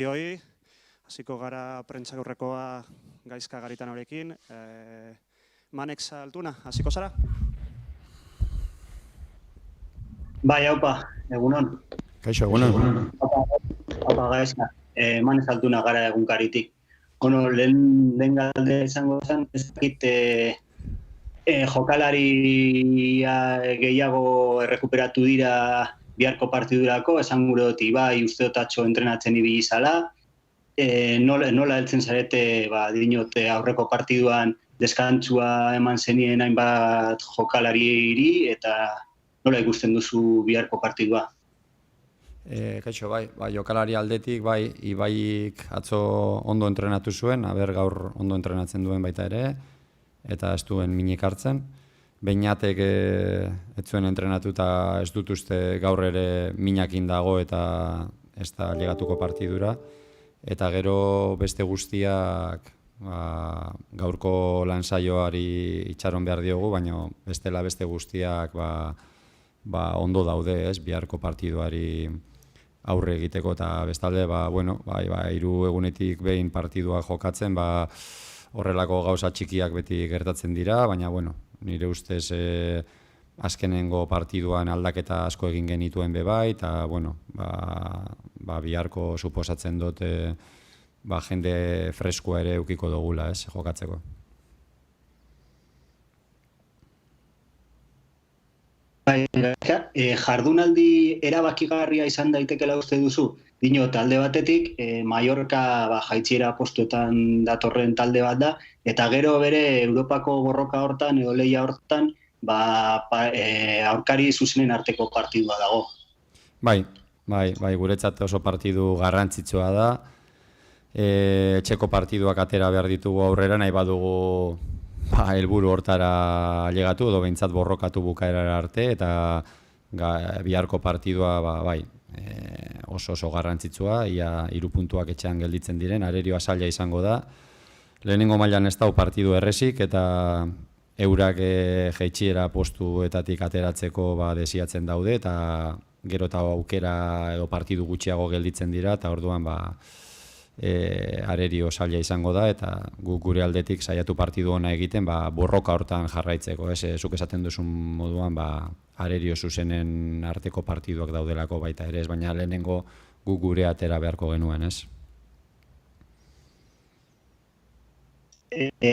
Bioi, hasiko gara prentsaurrekoa Gaizka Garitanorekin. Manex Altuna, hasiko zara? Bai, haupa, egunon. Kaixo, egunon. Haupa, Gaizka, Manex Altuna gara egunkaritik. Bueno, lehen galde izango zen, ez dakit jokalari gehiago errekuperatu dira biharko partidurako, esan gure dut Ibai uste dut atxo entrenatzen ibili zala. Nola heltzen zarete, dinote aurreko partiduan deskantzua eman zenien hainbat jokalariei eta nola ikusten duzu biharko partidua? Kaixo, bai, jokalari aldetik, bai, Ibaik atzo ondo entrenatu zuen, gaur ondo entrenatzen duen baita ere, eta ez duen minik hartzen. Beinatek ez zuen entrenatu eta ez dut uste gaur ere minakin dago eta ez da llegatuko partidura. Eta gero beste guztiak gaurko lansaioari itxaron behar diogu, baina bestela beste guztiak ondo daude, biharko partiduari aurre egiteko eta bestalde, hiru egunetik behin partidua jokatzen, horrelako gauza txikiak beti gertatzen dira, baina nire ustez azkenengo partiduan aldaketa asko egin genituen bebai, eta biharko suposatzen dut jende freskoa ere eukiko dugula jokatzeko. Jardunaldi erabakigarria izan daitekela uste duzu? Dino, talde batetik, Mallorca jaitxiera postuetan datorren talde bat da, eta gero bere Europako borroka hortan edo lehia hortan aurkari zuzenen arteko partidua dago. Bai, guretzat oso partidu garrantzitsua da. Etxeko partiduak atera behar ditugu aurrera, nahi badugu helburu hortara llegatu, edo behintzat borrokatu bukaerara arte, eta biharko partidua oso garrantzitsua, ia 3 puntuak etxean gelditzen diren, arerioa zaila izango da. Lehenengo mailan ez dau partidu errezik, eta eurak jaitxiera postuetatik ateratzeko desiatzen daude, eta gero eta aukera edo partidu gutxiago gelditzen dira, eta orduan arerio zaila izango da, eta gure aldetik saiatu partidu ona egiten borroka hortan jarraitzeko. Zuk esaten duzun moduan arerio zuzenen arteko partiduak daudelako baita ere, baina lehenengo gure atera beharko genuen, ez?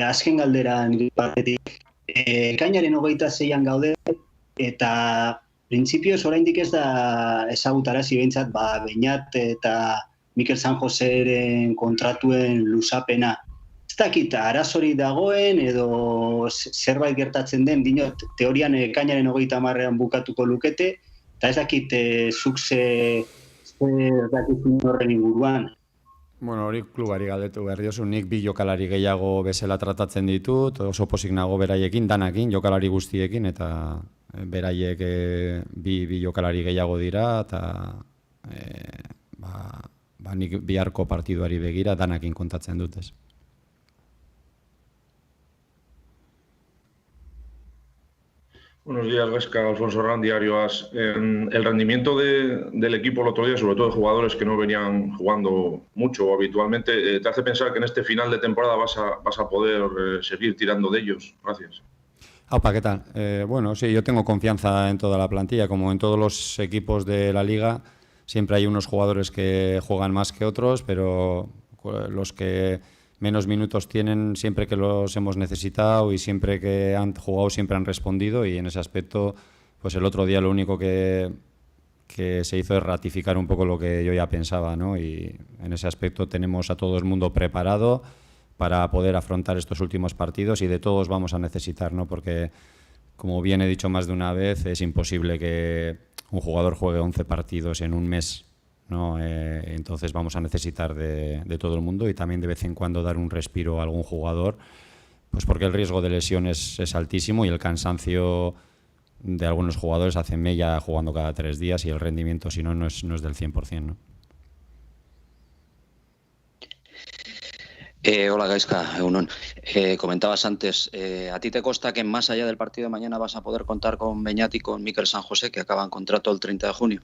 Azken galdera nire batetik, ekainaren 26an gaude, eta printzipioz oraindik ez da ezagutarazi behintzat, Beñat eta Mikel San Joseren kontratuen luzapena. Ez dakit, arazori dagoen edo zerbait gertatzen den, dino, teorian ekainaren 30an bukatuko lukete, eta ez dakit, zuk ze dakizun horren inguruan. Hori klubari galdetu behar diozu, nik 2 jokalari gehiago bezala tratatzen ditut, oso pozik nago beraiekin, danakin, jokalari guztiekin, eta beraiek 2 jokalari gehiago dira, eta nik biharko partiduari begira danakin kontatzen dutez. Buenos días, Gaizka, Alfonso Herrán, Diario AS. El rendimiento del equipo el otro día, sobre todo de jugadores que no venían jugando mucho habitualmente, ¿te hace pensar que en este final de temporada vas a poder seguir tirando de ellos? Gracias. Aupa, ¿qué tal? Sí, yo tengo confianza en toda la plantilla, como en todos los equipos de la Liga. Siempre hay unos jugadores que juegan más que otros, pero los que menos minutos tienen, siempre que los hemos necesitado y siempre que han jugado, siempre han respondido, y en ese aspecto, pues el otro día lo único que se hizo es ratificar un poco lo que yo ya pensaba, ¿no? Y en ese aspecto tenemos a todo el mundo preparado para poder afrontar estos últimos partidos, y de todos vamos a necesitar, ¿no? Porque, como bien he dicho más de una vez, es imposible que un jugador juegue 11 partidos en un mes, ¿no? Entonces vamos a necesitar de todo el mundo, y también de vez en cuando dar un respiro a algún jugador, pues porque el riesgo de lesión es altísimo, y el cansancio de algunos jugadores hace mella jugando cada 3 días, y el rendimiento, si no es del 100%, ¿no? Hola, Gaizka, egunon. Comentabas antes, ¿a ti te consta que más allá del partido de mañana vas a poder contar con Beñat y con Mikel San José, que acaban contrato el 30 de junio?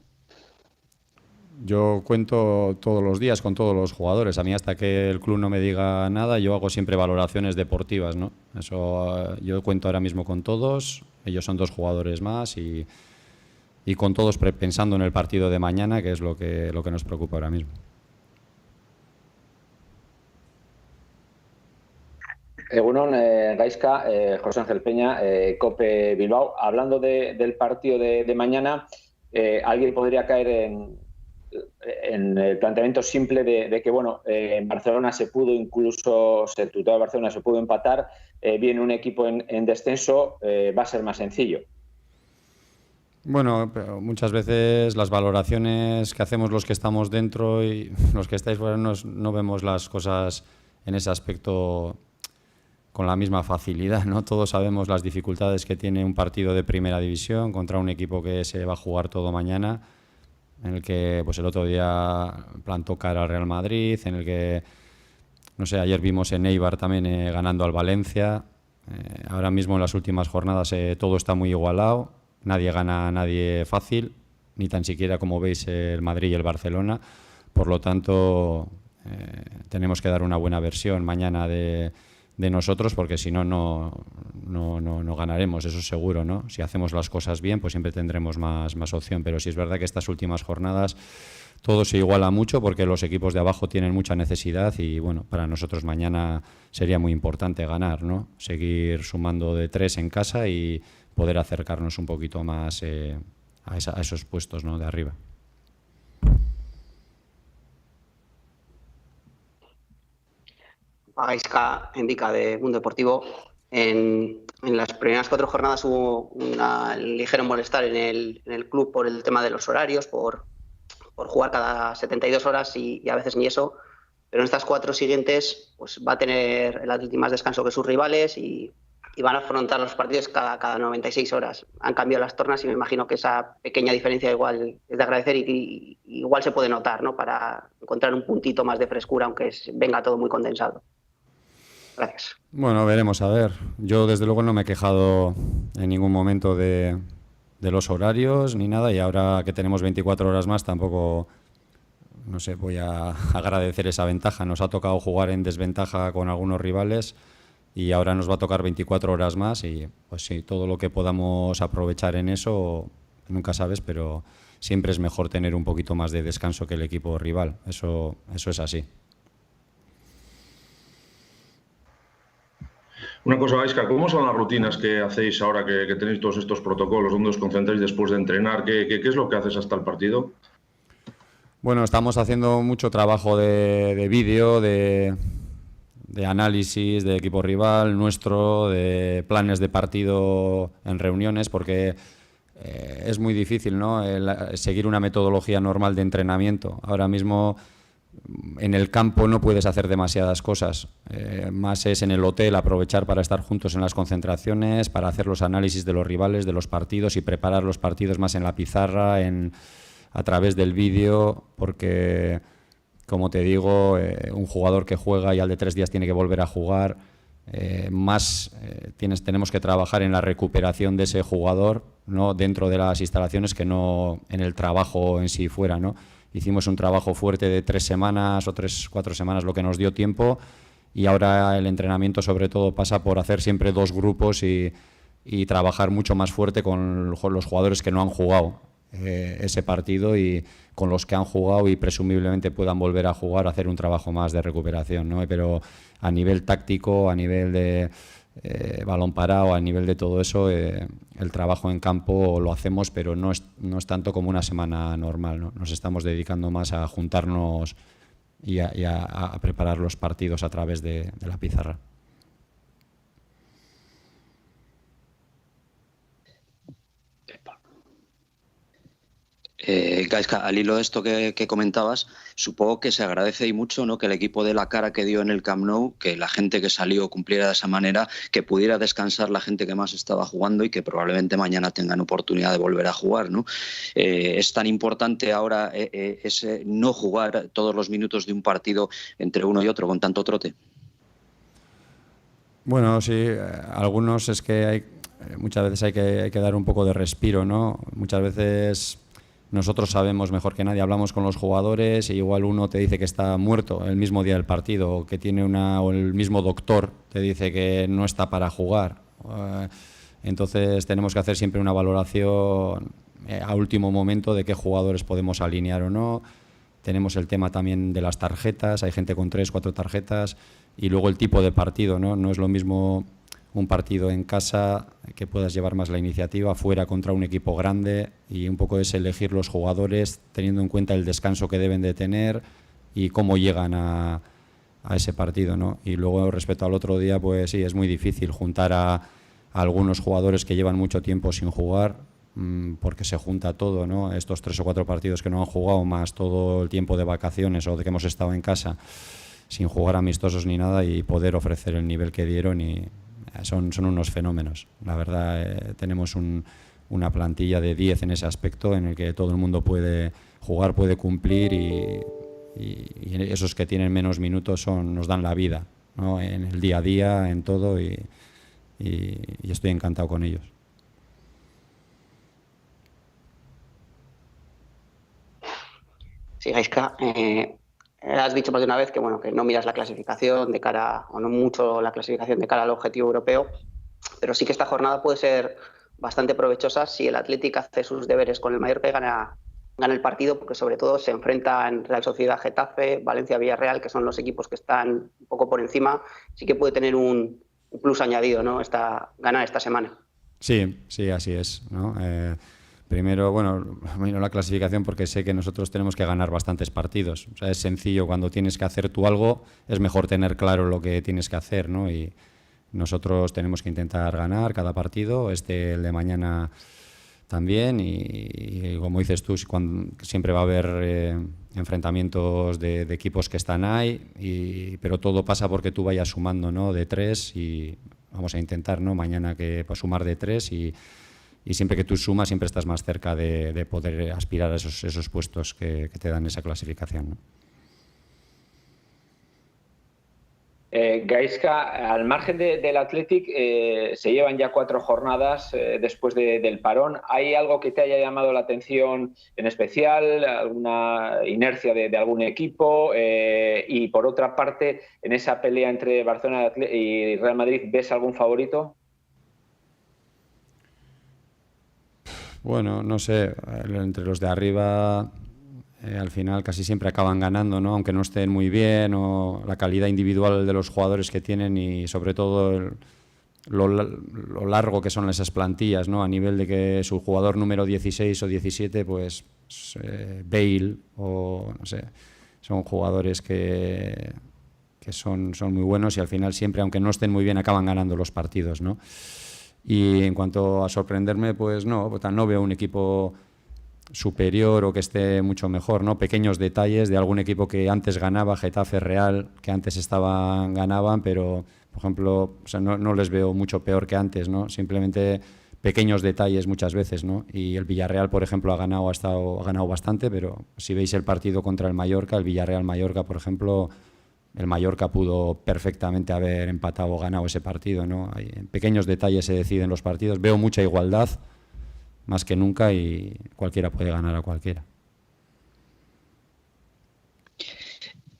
yo cuento todos los días con todos los jugadores. A mí, hasta que el club no me diga nada, yo hago siempre valoraciones deportivas, ¿no? Eso, yo cuento ahora mismo con todos. Ellos son 2 jugadores más y con todos pensando en el partido de mañana, que es lo que nos preocupa ahora mismo. Egunon, Gaizka, José Ángel Peña, COPE Bilbao. Hablando del partido de mañana, alguien podría caer en el planteamiento simple de que, bueno, en Barcelona se pudo incluso, el tutor de Barcelona se pudo empatar, viene un equipo en descenso, va a ser más sencillo. Bueno, pero muchas veces las valoraciones que hacemos los que estamos dentro y los que estáis fuera no vemos las cosas en ese aspecto con la misma facilidad, ¿no? Todos sabemos las dificultades que tiene un partido de primera división contra un equipo que se va a jugar todo mañana, en el que pues el otro día plantó cara al Real Madrid, en el que, no sé, ayer vimos en Eibar también ganando al Valencia. Ahora mismo en las últimas jornadas todo está muy igualado, nadie gana a nadie fácil, ni tan siquiera, como veis, el Madrid y el Barcelona. Por lo tanto, tenemos que dar una buena versión mañana de nosotros, porque si no, no ganaremos, eso seguro, ¿no? Si hacemos las cosas bien, pues siempre tendremos más opción, pero sí es verdad que estas últimas jornadas todo se iguala mucho porque los equipos de abajo tienen mucha necesidad y, bueno, para nosotros mañana sería muy importante ganar, ¿no? Seguir sumando de 3 en casa y poder acercarnos un poquito más a esos puestos, ¿no?, de arriba. Gaizka Indica de Mundo Deportivo. En las primeras 4 jornadas hubo un ligero molestar en el club por el tema de los horarios, por jugar cada 72 horas y a veces ni eso. Pero en estas 4 siguientes pues va a tener el Atleti más descanso que sus rivales y van a afrontar los partidos cada 96 horas. Han cambiado las tornas y me imagino que esa pequeña diferencia igual es de agradecer y igual se puede notar, ¿no?, para encontrar un puntito más de frescura, aunque venga todo muy condensado. Gracias. Bueno, veremos a ver. Yo desde luego no me he quejado en ningún momento de los horarios ni nada, y ahora que tenemos 24 horas más tampoco, no sé, voy a agradecer esa ventaja. Nos ha tocado jugar en desventaja con algunos rivales y ahora nos va a tocar 24 horas más y pues sí, todo lo que podamos aprovechar en eso, nunca sabes, pero siempre es mejor tener un poquito más de descanso que el equipo rival. Eso es así. Una cosa, Gaizka, ¿cómo son las rutinas que hacéis ahora que tenéis todos estos protocolos? ¿Dónde os concentráis después de entrenar? ¿Qué es lo que haces hasta el partido? Bueno, estamos haciendo mucho trabajo de vídeo, de análisis de equipo rival, nuestro, de planes de partido en reuniones, porque es muy difícil, ¿no?, seguir una metodología normal de entrenamiento. Ahora mismo en el campo no puedes hacer demasiadas cosas, más es en el hotel aprovechar para estar juntos en las concentraciones, para hacer los análisis de los rivales, de los partidos y preparar los partidos más en la pizarra, a través del vídeo, porque, como te digo, un jugador que juega y al de 3 días tiene que volver a jugar, tenemos que trabajar en la recuperación de ese jugador, ¿no?, dentro de las instalaciones, que no en el trabajo en sí fuera, ¿no? Hicimos un trabajo fuerte de 3 semanas o 4 semanas, lo que nos dio tiempo, y ahora el entrenamiento sobre todo pasa por hacer siempre 2 grupos y trabajar mucho más fuerte con los jugadores que no han jugado ese partido y con los que han jugado y presumiblemente puedan volver a jugar, hacer un trabajo más de recuperación, ¿no? Pero a nivel táctico, a nivel de balón parado, a nivel de todo eso, el trabajo en campo lo hacemos, pero no es tanto como una semana normal, ¿no? Nos estamos dedicando más a juntarnos y a preparar los partidos a través de la pizarra. Gaizka, al hilo de esto que comentabas, supongo que se agradece y mucho, ¿no?, que el equipo dé la cara que dio en el Camp Nou, que la gente que salió cumpliera de esa manera, que pudiera descansar la gente que más estaba jugando y que probablemente mañana tengan oportunidad de volver a jugar, ¿no? ¿Es tan importante ahora ese no jugar todos los minutos de un partido entre uno y otro con tanto trote? Bueno, sí, algunos es que muchas veces hay que dar un poco de respiro, ¿no? Muchas veces nosotros sabemos mejor que nadie, hablamos con los jugadores y igual uno te dice que está muerto el mismo día del partido, o que tiene o el mismo doctor te dice que no está para jugar. Entonces tenemos que hacer siempre una valoración a último momento de qué jugadores podemos alinear o no. Tenemos el tema también de las tarjetas, hay gente con 3, 4 tarjetas, y luego el tipo de partido, ¿no? No es lo mismo un partido en casa, que puedas llevar más la iniciativa, fuera contra un equipo grande, y un poco es elegir los jugadores teniendo en cuenta el descanso que deben de tener y cómo llegan a ese partido, ¿no? Y luego respecto al otro día, pues sí, es muy difícil juntar a algunos jugadores que llevan mucho tiempo sin jugar, porque se junta todo, ¿no? Estos 3 o 4 partidos que no han jugado, más todo el tiempo de vacaciones o de que hemos estado en casa sin jugar amistosos ni nada, y poder ofrecer el nivel que dieron, y son unos fenómenos. La verdad, tenemos una plantilla de 10 en ese aspecto, en el que todo el mundo puede jugar, puede cumplir, y esos que tienen menos minutos nos dan la vida, ¿no? En el día a día, en todo, y estoy encantado con ellos. Sí, Gaizka, has dicho más de una vez que bueno, que no miras la clasificación de cara, o no mucho la clasificación de cara al objetivo europeo, pero sí que esta jornada puede ser bastante provechosa si el Athletic hace sus deberes con el Mallorca y gana el partido, porque sobre todo se enfrenta en Real Sociedad, Getafe, Valencia, Villarreal, que son los equipos que están un poco por encima. Sí que puede tener un plus añadido, ¿no? Ganar esta semana. Sí, así es, ¿no? Primero, bueno, miro la clasificación porque sé que nosotros tenemos que ganar bastantes partidos. O sea, es sencillo, cuando tienes que hacer tú algo, es mejor tener claro lo que tienes que hacer, ¿no? Y nosotros tenemos que intentar ganar cada partido, el de mañana también, y como dices tú, siempre va a haber enfrentamientos de equipos que están ahí, pero todo pasa porque tú vayas sumando, ¿no? De 3, y vamos a intentar, ¿no? Mañana sumar de 3, y siempre que tú sumas siempre estás más cerca de poder aspirar a esos puestos que te dan esa clasificación, ¿no? Gaizka, al margen del Athletic, se llevan ya 4 jornadas después del parón. ¿Hay algo que te haya llamado la atención en especial? ¿Alguna inercia de algún equipo? Y por otra parte, en esa pelea entre Barcelona y Real Madrid, ¿ves algún favorito? Bueno, no sé, entre los de arriba al final casi siempre acaban ganando, ¿no? Aunque no estén muy bien, o la calidad individual de los jugadores que tienen, y sobre todo lo largo que son esas plantillas, ¿no? A nivel de que su jugador número 16 o 17, pues Bale o no sé, son jugadores que son muy buenos, y al final siempre, aunque no estén muy bien, acaban ganando los partidos, ¿no? Y en cuanto a sorprenderme, pues no veo un equipo superior o que esté mucho mejor, ¿no? Pequeños detalles de algún equipo que antes ganaba, Getafe, Real, que antes ganaban, pero por ejemplo, o sea, no les veo mucho peor que antes, ¿no? Simplemente pequeños detalles muchas veces, ¿no? Y el Villarreal, por ejemplo, ha ganado bastante, pero si veis el partido contra el Mallorca, el Villarreal-Mallorca, por ejemplo, el Mallorca pudo perfectamente haber empatado o ganado ese partido, ¿no? En pequeños detalles se deciden los partidos. Veo mucha igualdad, más que nunca, y cualquiera puede ganar a cualquiera.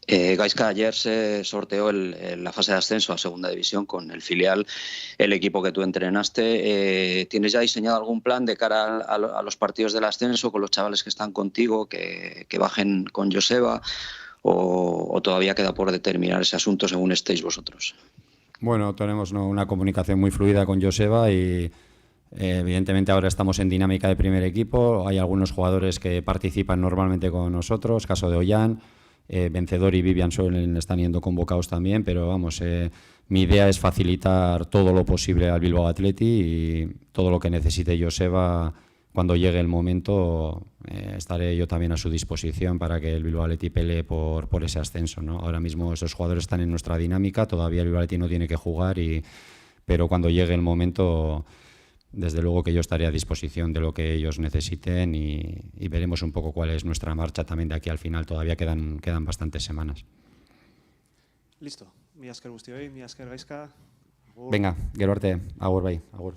Gaizka, ayer se sorteó la fase de ascenso a Segunda División con el filial, el equipo que tú entrenaste. ¿Tienes ya diseñado algún plan de cara a los partidos del ascenso con los chavales que están contigo, que bajen con Joseba, o todavía queda por determinar ese asunto según estéis vosotros? Bueno, tenemos una comunicación muy fluida con Joseba, y evidentemente ahora estamos en dinámica de primer equipo. Hay algunos jugadores que participan normalmente con nosotros, caso de Ollán, Vencedor y Vivian están yendo convocados también, pero vamos, mi idea es facilitar todo lo posible al Bilbao Athletic, y todo lo que necesite Joseba, cuando llegue el momento, estaré yo también a su disposición para que el Bilbao Athletic pelee por ese ascenso, ¿no? Ahora mismo esos jugadores están en nuestra dinámica, todavía el Bilbao Athletic no tiene que jugar, pero cuando llegue el momento, desde luego que yo estaré a disposición de lo que ellos necesiten, y veremos un poco cuál es nuestra marcha también de aquí al final. Todavía quedan bastantes semanas. Listo. Mi esker guztioi, mi esker Gaizka. Venga, gero arte, agur bai, agur.